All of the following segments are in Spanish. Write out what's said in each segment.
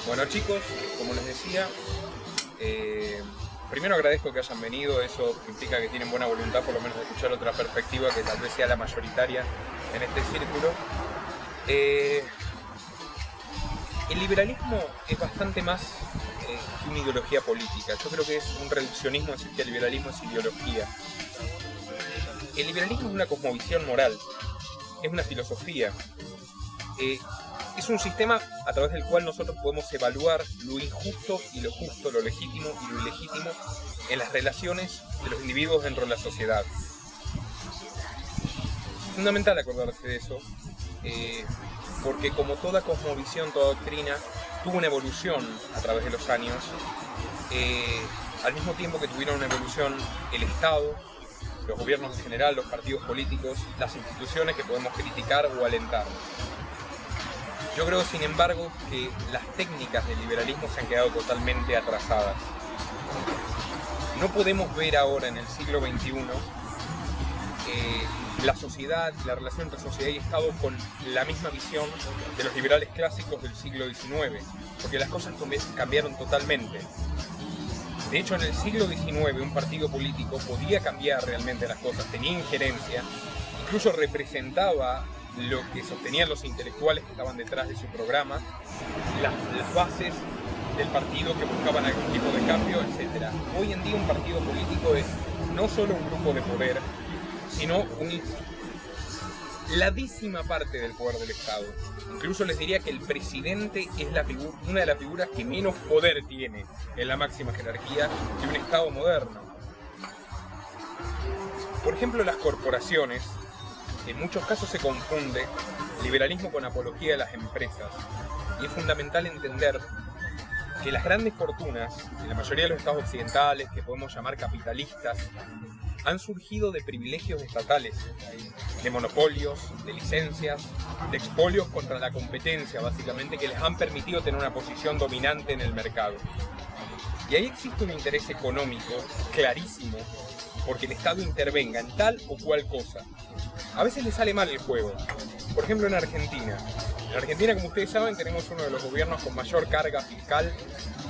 Bueno chicos, como les decía, primero agradezco que hayan venido, eso implica que tienen buena voluntad por lo menos de escuchar otra perspectiva que tal vez sea la mayoritaria en este círculo. El liberalismo es bastante más que una ideología política. Yo creo que es un reduccionismo decir que el liberalismo es ideología. El liberalismo es una cosmovisión moral, es una filosofía, es un sistema a través del cual nosotros podemos evaluar lo injusto y lo justo, lo legítimo y lo ilegítimo en las relaciones de los individuos dentro de la sociedad. Es fundamental acordarse de eso, porque como toda cosmovisión, toda doctrina, tuvo una evolución a través de los años, al mismo tiempo que tuvieron una evolución el Estado, los gobiernos en general, los partidos políticos, las instituciones que podemos criticar o alentar. Yo creo, sin embargo, que las técnicas del liberalismo se han quedado totalmente atrasadas. No podemos ver ahora, en el siglo XXI, la sociedad, la relación entre sociedad y Estado con la misma visión de los liberales clásicos del siglo XIX, porque las cosas cambiaron totalmente. De hecho, en el siglo XIX un partido político podía cambiar realmente las cosas, tenía injerencia, incluso representaba lo que sostenían los intelectuales que estaban detrás de su programa, las bases del partido que buscaban algún tipo de cambio, etc. Hoy en día un partido político es no solo un grupo de poder, sino la décima parte del poder del Estado. Incluso les diría que el presidente es una de las figuras que menos poder tiene en la máxima jerarquía de un Estado moderno. Por ejemplo, las corporaciones. En muchos casos se confunde liberalismo con apología de las empresas. Y es fundamental entender que las grandes fortunas, en la mayoría de los estados occidentales, que podemos llamar capitalistas, han surgido de privilegios estatales, de monopolios, de licencias, de expolios contra la competencia, básicamente, que les han permitido tener una posición dominante en el mercado. Y ahí existe un interés económico clarísimo porque el Estado intervenga en tal o cual cosa. A veces le sale mal el juego. Por ejemplo, en Argentina. En Argentina, como ustedes saben, tenemos uno de los gobiernos con mayor carga fiscal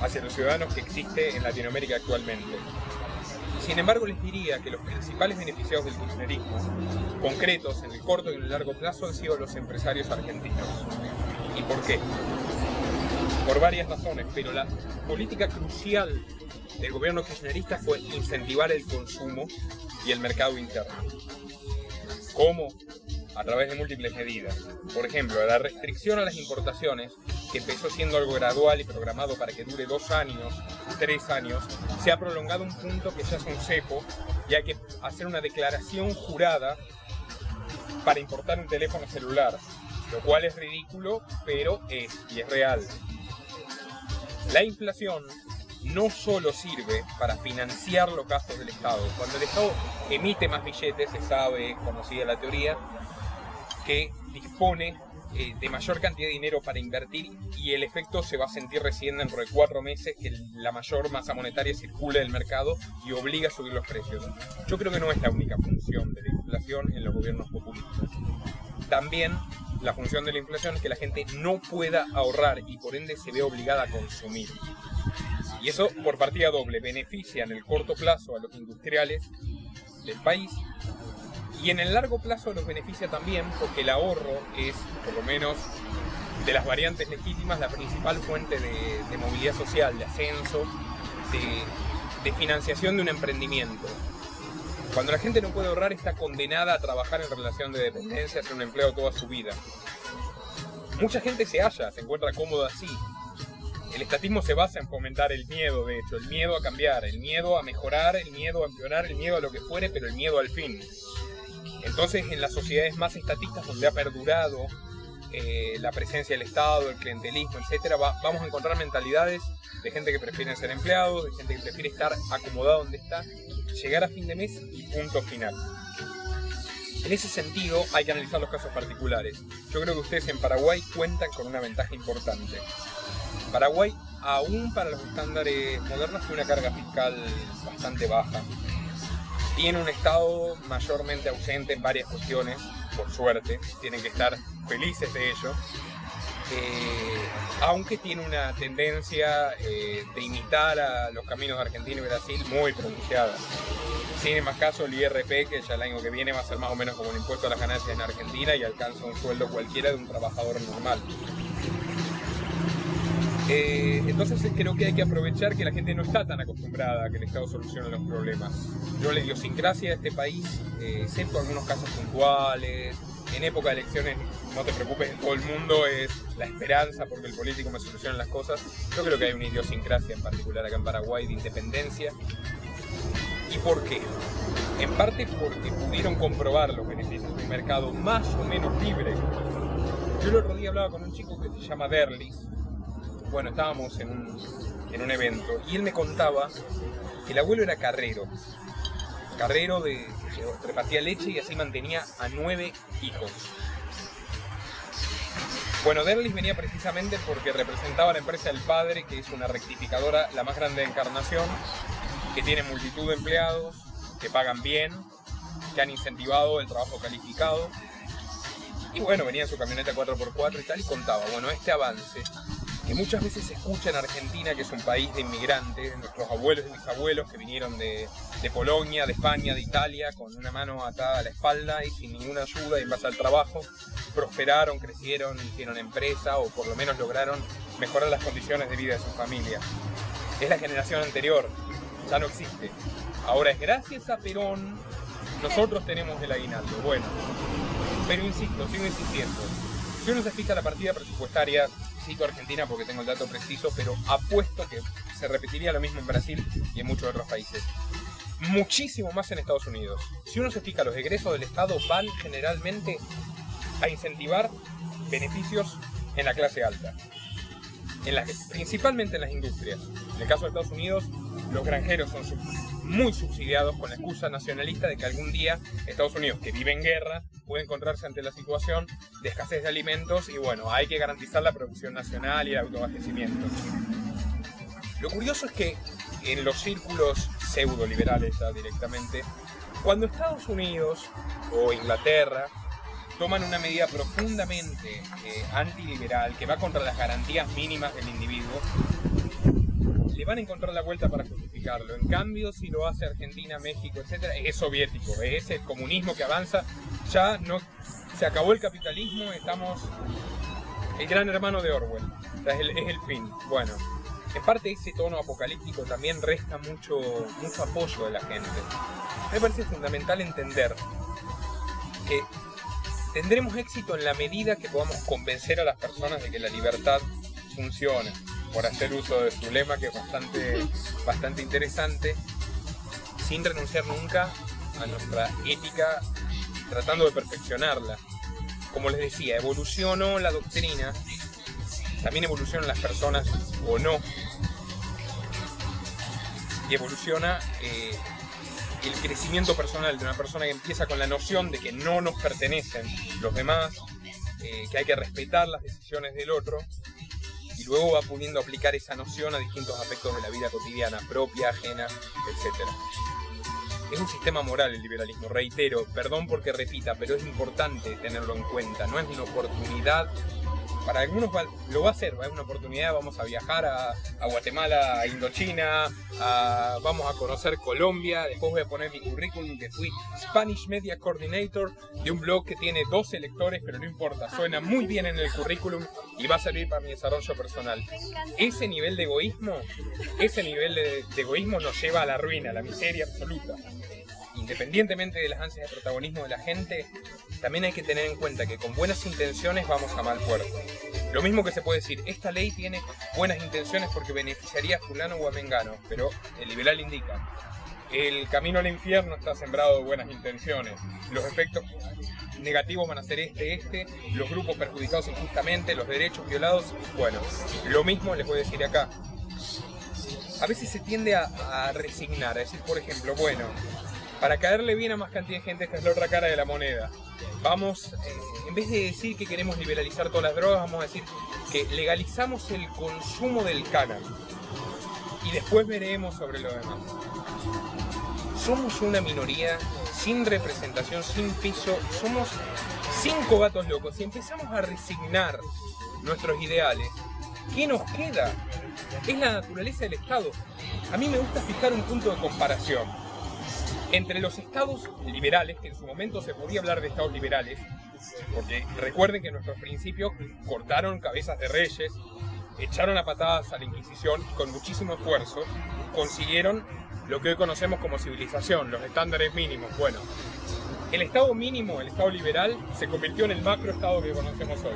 hacia los ciudadanos que existe en Latinoamérica actualmente. Sin embargo, les diría que los principales beneficiados del kirchnerismo, concretos en el corto y en el largo plazo, han sido los empresarios argentinos. ¿Y por qué? Por varias razones, pero la política crucial del gobierno kirchnerista fue incentivar el consumo y el mercado interno. ¿Cómo? A través de múltiples medidas. Por ejemplo, la restricción a las importaciones, que empezó siendo algo gradual y programado para que dure 2 años, 3 años, se ha prolongado a un punto que ya es un cepo y hay que hacer una declaración jurada para importar un teléfono celular, lo cual es ridículo, pero es real. La inflación no solo sirve para financiar los gastos del Estado. Cuando el Estado emite más billetes, se sabe, es conocida la teoría, que dispone de mayor cantidad de dinero para invertir y el efecto se va a sentir recién dentro de 4 meses que la mayor masa monetaria circula en el mercado y obliga a subir los precios. Yo creo que no es la única función de la inflación en los gobiernos populistas. También la función de la inflación es que la gente no pueda ahorrar y por ende se ve obligada a consumir. Y eso por partida doble beneficia en el corto plazo a los industriales del país y en el largo plazo los beneficia también porque el ahorro es, por lo menos de las variantes legítimas, la principal fuente de movilidad social, de ascenso, de financiación de un emprendimiento. Cuando la gente no puede ahorrar está condenada a trabajar en relación de dependencia, hacer un empleo toda su vida. Mucha gente se encuentra cómoda así. El estatismo se basa en fomentar el miedo, de hecho, el miedo a cambiar, el miedo a mejorar, el miedo a empeorar, el miedo a lo que fuere, pero el miedo al fin. Entonces, en las sociedades más estatistas donde ha perdurado la presencia del Estado, el clientelismo, etc., vamos a encontrar mentalidades de gente que prefiere ser empleados, de gente que prefiere estar acomodado donde está, llegar a fin de mes y punto final. En ese sentido, hay que analizar los casos particulares. Yo creo que ustedes en Paraguay cuentan con una ventaja importante. Paraguay, aún para los estándares modernos, tiene una carga fiscal bastante baja. Tiene un Estado mayormente ausente en varias cuestiones, por suerte, tienen que estar felices de ello. aunque tiene una tendencia de imitar a los caminos de Argentina y Brasil muy pronunciada. Sin más caso, el IRP, que ya el año que viene va a ser más o menos como el impuesto a las ganancias en Argentina y alcanza un sueldo cualquiera de un trabajador normal. Entonces creo que hay que aprovechar que la gente no está tan acostumbrada a que el Estado solucione los problemas. Yo la idiosincrasia de este país, excepto algunos casos puntuales, en época de elecciones, no te preocupes, todo el mundo es la esperanza porque el político me soluciona las cosas. Yo creo que hay una idiosincrasia en particular acá en Paraguay de independencia. ¿Y por qué? En parte porque pudieron comprobar los beneficios de un mercado más o menos libre. Yo el otro día hablaba con un chico que se llama Derlis. Bueno, estábamos en un evento y él me contaba que el abuelo era carrero que repartía leche y así mantenía a 9 hijos. Bueno, Derlis venía precisamente porque representaba la empresa del padre, que es una rectificadora, la más grande de Encarnación, que tiene multitud de empleados, que pagan bien, que han incentivado el trabajo calificado. Y bueno, venía en su camioneta 4x4 y tal, y contaba, bueno, este avance que muchas veces se escucha en Argentina, que es un país de inmigrantes, nuestros abuelos y mis abuelos que vinieron de Polonia, de España, de Italia, con una mano atada a la espalda y sin ninguna ayuda y en base al trabajo, prosperaron, crecieron, hicieron empresa o por lo menos lograron mejorar las condiciones de vida de su familia. Es la generación anterior, ya no existe. Ahora es gracias a Perón, nosotros tenemos el aguinaldo. Bueno, pero insisto, sigo insistiendo. Si uno se fija la partida presupuestaria, cito Argentina porque tengo el dato preciso, pero apuesto que se repetiría lo mismo en Brasil y en muchos otros países. Muchísimo más en Estados Unidos. Si uno se fija, los egresos del Estado van generalmente a incentivar beneficios en la clase alta, principalmente en las industrias. En el caso de Estados Unidos, los granjeros son muy subsidiados con la excusa nacionalista de que algún día Estados Unidos, que vive en guerra, puede encontrarse ante la situación de escasez de alimentos y bueno, hay que garantizar la producción nacional y el autoabastecimiento. Lo curioso es que en los círculos pseudo-liberales ya directamente, cuando Estados Unidos o Inglaterra toman una medida profundamente antiliberal que va contra las garantías mínimas del individuo, le van a encontrar la vuelta para justificarlo. En cambio, si lo hace Argentina, México, etc., es soviético, es el comunismo que avanza. Ya no se acabó el capitalismo, estamos el gran hermano de Orwell. O sea, es el fin. Bueno, en parte ese tono apocalíptico también resta mucho apoyo de la gente. Me parece fundamental entender que tendremos éxito en la medida que podamos convencer a las personas de que la libertad funciona, por hacer uso de su lema, que es bastante interesante, sin renunciar nunca a nuestra ética, tratando de perfeccionarla. Como les decía, evolucionó la doctrina, también evolucionan las personas o no, y evoluciona el crecimiento personal de una persona que empieza con la noción de que no nos pertenecen los demás, que hay que respetar las decisiones del otro, y luego va pudiendo aplicar esa noción a distintos aspectos de la vida cotidiana, propia, ajena, etc. Es un sistema moral el liberalismo, reitero, perdón porque repita, pero es importante tenerlo en cuenta, no es una oportunidad. Para algunos lo va a ser, es una oportunidad, vamos a viajar a Guatemala, a Indochina, vamos a conocer Colombia, después voy a poner mi currículum que fui Spanish Media Coordinator de un blog que tiene 12 lectores, pero no importa, suena muy bien en el currículum y va a servir para mi desarrollo personal. Ese nivel de egoísmo nos lleva a la ruina, a la miseria absoluta. Independientemente de las ansias de protagonismo de la gente, también hay que tener en cuenta que con buenas intenciones vamos a mal puerto. Lo mismo que se puede decir, esta ley tiene buenas intenciones porque beneficiaría a fulano o a mengano, pero el liberal indica, el camino al infierno está sembrado de buenas intenciones, los efectos negativos van a ser los grupos perjudicados injustamente, los derechos violados. Bueno, lo mismo les voy a decir acá. A veces se tiende a resignar, a decir, por ejemplo, bueno, para caerle bien a más cantidad de gente, esta es la otra cara de la moneda. Vamos, en vez de decir que queremos liberalizar todas las drogas, vamos a decir que legalizamos el consumo del cannabis y después veremos sobre lo demás. Somos una minoría sin representación, sin piso, somos 5 gatos locos. Si empezamos a resignar nuestros ideales, ¿qué nos queda? Es la naturaleza del Estado. A mí me gusta fijar un punto de comparación entre los estados liberales, que en su momento se podía hablar de estados liberales, porque recuerden que nuestros principios cortaron cabezas de reyes, echaron a patadas a la Inquisición y con muchísimo esfuerzo consiguieron lo que hoy conocemos como civilización, los estándares mínimos. Bueno, el estado mínimo, el estado liberal, se convirtió en el macroestado que conocemos hoy.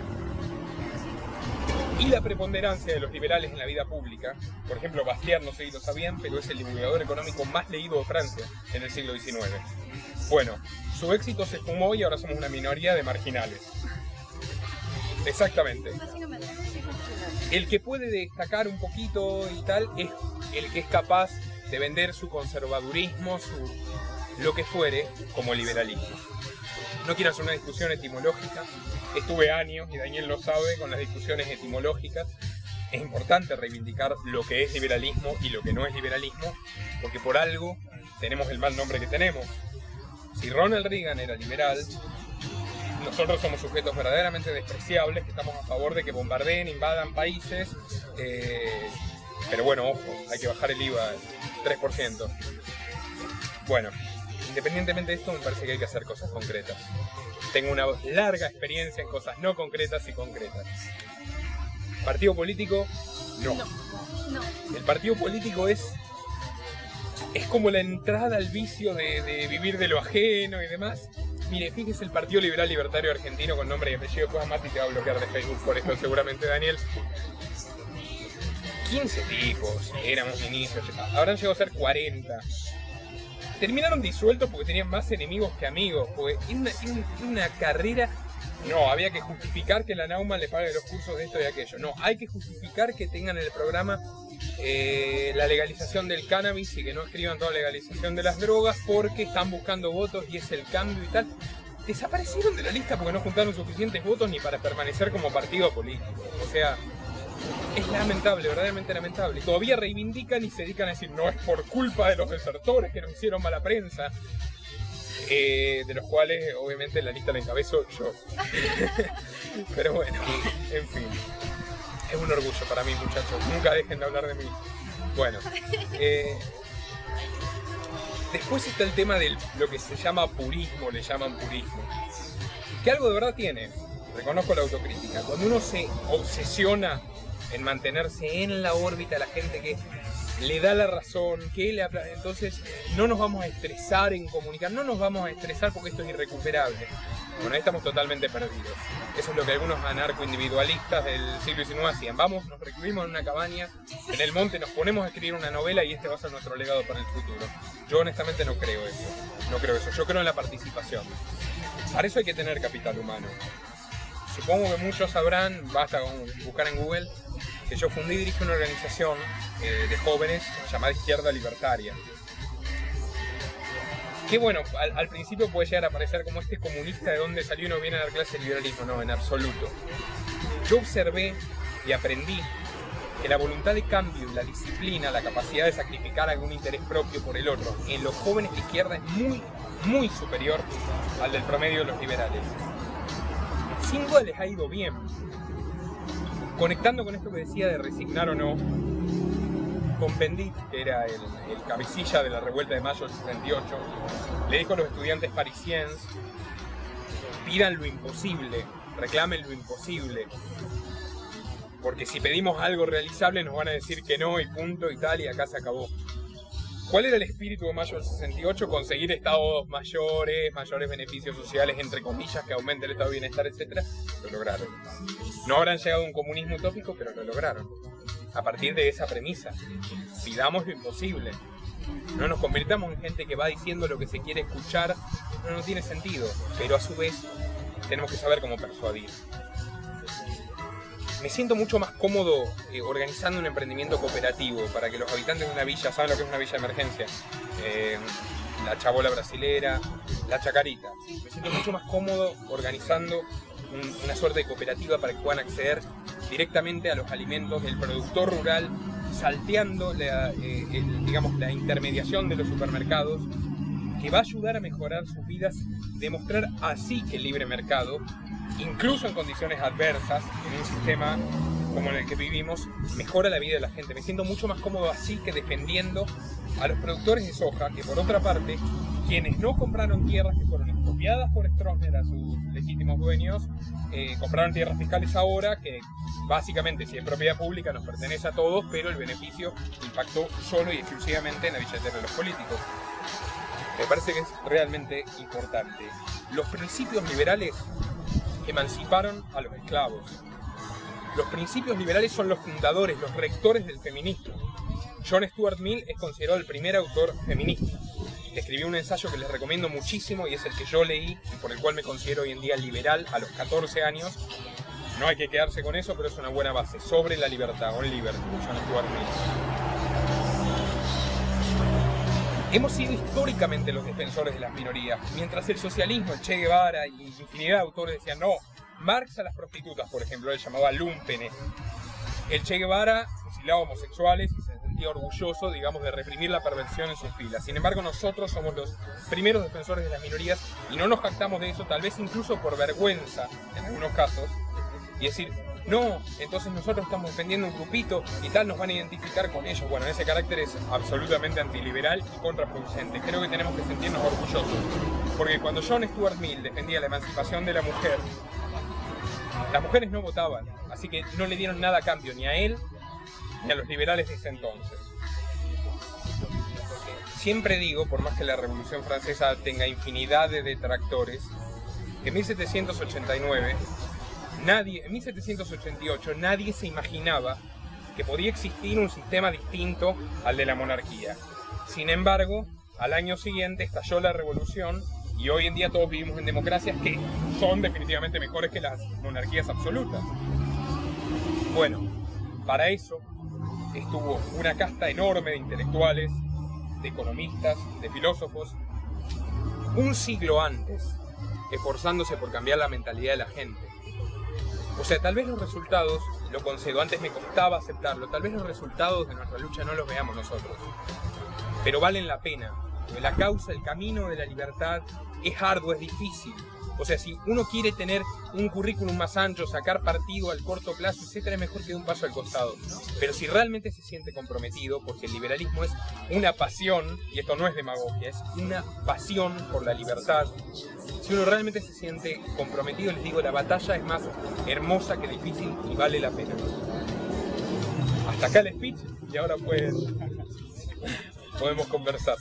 Y la preponderancia de los liberales en la vida pública, por ejemplo, Bastiat, no sé si lo sabían, pero es el divulgador económico más leído de Francia en el siglo XIX. Bueno, su éxito se fumó y ahora somos una minoría de marginales. Exactamente. El que puede destacar un poquito y tal es el que es capaz de vender su conservadurismo, lo que fuere, como liberalismo. No quiero hacer una discusión etimológica. Estuve años, y Daniel lo sabe, con las discusiones etimológicas. Es importante reivindicar lo que es liberalismo y lo que no es liberalismo, porque por algo tenemos el mal nombre que tenemos. Si Ronald Reagan era liberal, nosotros somos sujetos verdaderamente despreciables, que estamos a favor de que bombardeen, invadan países, pero bueno, ojo, hay que bajar el IVA al 3%. Bueno, independientemente de esto, me parece que hay que hacer cosas concretas. Tengo una larga experiencia en cosas no concretas y concretas. ¿Partido político? No. El partido político es como la entrada al vicio de vivir de lo ajeno y demás. Mire, fíjese el Partido Liberal Libertario Argentino con nombre y apellido. Después Mati te va a bloquear de Facebook por esto seguramente, Daniel. 15 tipos, éramos inicios, habrán llegado a ser 40. Terminaron disueltos porque tenían más enemigos que amigos, porque una carrera. No, había que justificar que la Nauma le pague los cursos de esto y aquello. No, hay que justificar que tengan en el programa la legalización del cannabis y que no escriban toda legalización de las drogas porque están buscando votos y es el cambio y tal. Desaparecieron de la lista porque no juntaron suficientes votos ni para permanecer como partido político. O sea, es lamentable, verdaderamente lamentable. Todavía reivindican y se dedican a decir no es por culpa de los desertores que nos hicieron mala prensa. De los cuales obviamente la lista la encabezo yo. Pero bueno, en fin. Es un orgullo para mí, muchachos. Nunca dejen de hablar de mí. Bueno. Después está el tema de lo que se llama purismo, le llaman purismo. Que algo de verdad tiene. Reconozco la autocrítica. Cuando uno se obsesiona en mantenerse en la órbita de la gente que le da la razón, entonces no nos vamos a estresar en comunicar, no nos vamos a estresar porque esto es irrecuperable. Bueno, ahí estamos totalmente perdidos. Eso es lo que algunos anarcoindividualistas del siglo XIX hacían. Vamos, nos recluimos en una cabaña, en el monte, nos ponemos a escribir una novela y este va a ser nuestro legado para el futuro. Yo honestamente no creo eso. No creo eso. Yo creo en la participación. Para eso hay que tener capital humano. Supongo que muchos sabrán, basta con buscar en Google, que yo fundé y dirigí una organización de jóvenes llamada Izquierda Libertaria. Que bueno, al principio puede llegar a parecer como este comunista de donde salió y no viene a dar clase de liberalismo. No, en absoluto. Yo observé y aprendí que la voluntad de cambio y la disciplina, la capacidad de sacrificar algún interés propio por el otro, en los jóvenes de izquierda es muy, muy superior al del promedio de los liberales. Sin duda les ha ido bien. Conectando con esto que decía de resignar o no, Cohn-Bendit, que era el cabecilla de la revuelta de mayo del 68, le dijo a los estudiantes parisienses: pidan lo imposible, reclamen lo imposible, porque si pedimos algo realizable nos van a decir que no y punto y tal, y acá se acabó. ¿Cuál era el espíritu de mayo del 68? Conseguir estados mayores beneficios sociales, entre comillas, que aumente el estado de bienestar, etc. Lo lograron. No habrán llegado a un comunismo utópico, pero lo lograron. A partir de esa premisa, pidamos lo imposible. No nos convirtamos en gente que va diciendo lo que se quiere escuchar, no tiene sentido. Pero a su vez, tenemos que saber cómo persuadir. Me siento mucho más cómodo organizando un emprendimiento cooperativo para que los habitantes de una villa, ¿saben lo que es una villa de emergencia? La Chabola Brasilera, la Chacarita. Me siento mucho más cómodo organizando una suerte de cooperativa para que puedan acceder directamente a los alimentos del productor rural, salteando la intermediación de los supermercados que va a ayudar a mejorar sus vidas, demostrar así que el libre mercado, incluso en condiciones adversas, en un sistema como en el que vivimos, mejora la vida de la gente. Me siento mucho más cómodo así que defendiendo a los productores de soja, que por otra parte, quienes no compraron tierras que fueron expropiadas por Stroessner a sus legítimos dueños, compraron tierras fiscales ahora, que básicamente, si es propiedad pública, nos pertenece a todos, pero el beneficio impactó solo y exclusivamente en la billetera de los políticos. Me parece que es realmente importante. Los principios liberales emanciparon a los esclavos. Los principios liberales son los fundadores, los rectores del feminismo. John Stuart Mill es considerado el primer autor feminista. Escribió un ensayo que les recomiendo muchísimo y es el que yo leí y por el cual me considero hoy en día liberal a los 14 años. No hay que quedarse con eso, pero es una buena base. Sobre la libertad, On Liberty, John Stuart Mill. Hemos sido históricamente los defensores de las minorías. Mientras el socialismo, el Che Guevara y infinidad de autores decían no, Marx a las prostitutas, por ejemplo, él llamaba lumpenes. El Che Guevara fusilaba homosexuales y se sentía orgulloso, digamos, de reprimir la perversión en sus filas. Sin embargo, nosotros somos los primeros defensores de las minorías y no nos jactamos de eso, tal vez incluso por vergüenza, en algunos casos, y decir, no, entonces nosotros estamos defendiendo un grupito y tal, nos van a identificar con ellos. Bueno, ese carácter es absolutamente antiliberal y contraproducente. Creo que tenemos que sentirnos orgullosos, porque cuando John Stuart Mill defendía la emancipación de la mujer, las mujeres no votaban, así que no le dieron nada a cambio, ni a él, ni a los liberales de ese entonces. Siempre digo, por más que la Revolución Francesa tenga infinidad de detractores, que en 1789, en 1788 nadie se imaginaba que podía existir un sistema distinto al de la monarquía. Sin embargo, al año siguiente estalló la Revolución y hoy en día todos vivimos en democracias que son definitivamente mejores que las monarquías absolutas. Bueno, para eso estuvo una casta enorme de intelectuales, de economistas, de filósofos, un siglo antes, esforzándose por cambiar la mentalidad de la gente. O sea, tal vez los resultados, lo concedo, antes me costaba aceptarlo, tal vez los resultados de nuestra lucha no los veamos nosotros, pero valen la pena. La causa, el camino de la libertad es arduo, es difícil. O sea, si uno quiere tener un currículum más ancho, sacar partido al corto plazo, etcétera, es mejor que dé un paso al costado. Pero si realmente se siente comprometido, porque el liberalismo es una pasión, y esto no es demagogia, es una pasión por la libertad. Si uno realmente se siente comprometido, les digo, la batalla es más hermosa que difícil y vale la pena. Hasta acá el speech y ahora podemos conversar.